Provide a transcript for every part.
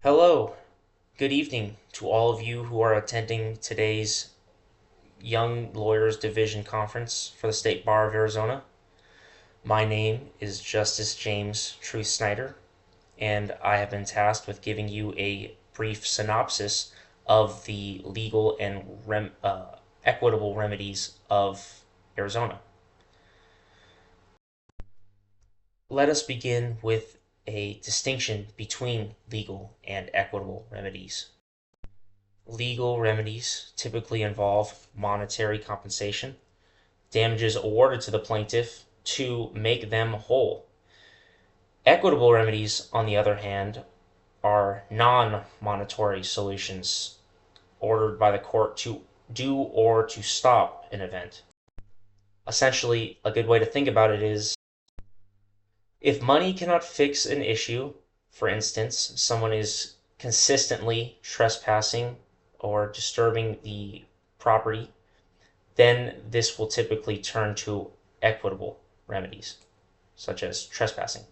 Hello, good evening to all of you who are attending today's Young Lawyers Division Conference for the State Bar of Arizona. My name is Justice James Truth Snyder, and I have been tasked with giving you a brief synopsis of the legal and equitable remedies of Arizona. Let us begin with a distinction between legal and equitable remedies. Legal remedies typically involve monetary compensation, damages awarded to the plaintiff to make them whole. Equitable remedies, on the other hand, are non-monetary solutions ordered by the court to do or to stop an event. Essentially, a good way to think about it is if money cannot fix an issue, for instance, someone is consistently trespassing or disturbing the property, then this will typically turn to equitable remedies, such as trespassing.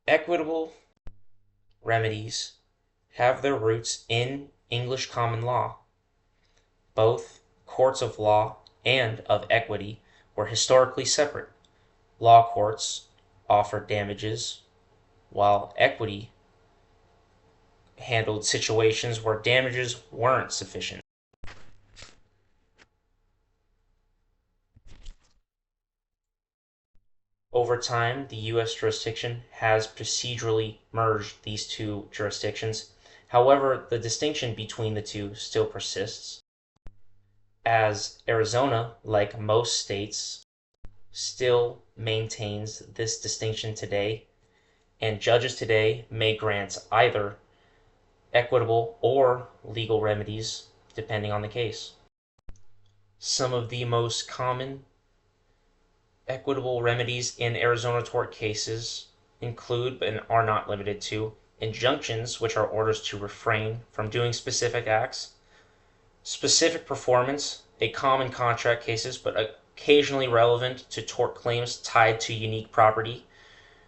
Equitable remedies have their roots in English common law. Both courts of law and of equity were historically separate. Law courts offered damages, while equity handled situations where damages weren't sufficient. Over time, the U.S. jurisdiction has procedurally merged these two jurisdictions. However, the distinction between the two still persists, as Arizona, like most states, still maintains this distinction today, and judges today may grant either equitable or legal remedies, depending on the case. Some of the most common equitable remedies in Arizona tort cases include, but are not limited to, injunctions, which are orders to refrain from doing specific acts, specific performance, a common contract cases, but occasionally relevant to tort claims tied to unique property,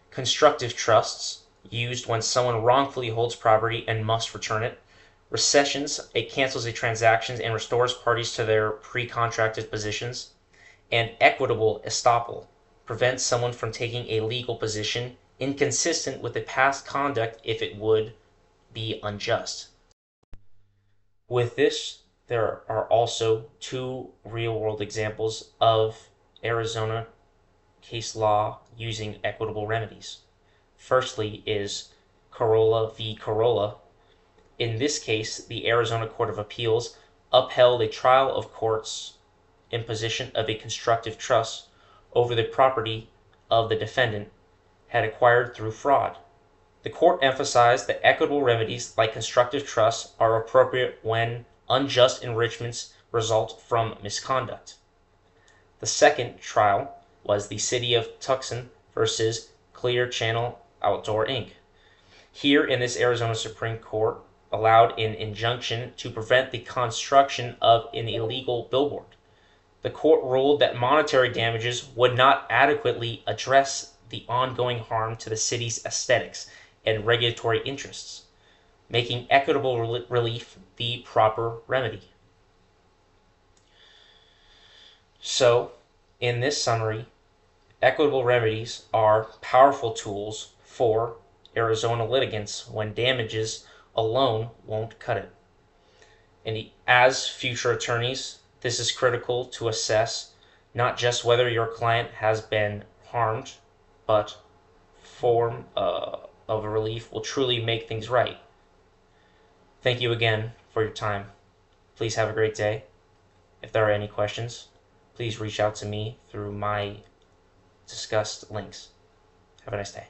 constructive trusts, used when someone wrongfully holds property and must return it, recessions, it cancels a transaction and restores parties to their pre-contracted positions, and equitable estoppel, prevents someone from taking a legal position inconsistent with the past conduct if it would be unjust. With this, there are also two real-world examples of Arizona case law using equitable remedies. Firstly is Corolla v. Corolla. In this case, the Arizona Court of Appeals upheld a trial of court's imposition of a constructive trust over the property of the defendant had acquired through fraud. The court emphasized that equitable remedies like constructive trusts are appropriate when unjust enrichments result from misconduct. The second trial was the City of Tucson versus Clear Channel Outdoor Inc. Here in this Arizona Supreme Court allowed an injunction to prevent the construction of an illegal billboard. The court ruled that monetary damages would not adequately address the ongoing harm to the city's aesthetics and regulatory interests, making equitable relief the proper remedy. So, in this summary, equitable remedies are powerful tools for Arizona litigants when damages alone won't cut it. And as future attorneys, this is critical to assess not just whether your client has been harmed, but form of a relief will truly make things right. Thank you again for your time. Please have a great day. If there are any questions, please reach out to me through my discussed links. Have a nice day.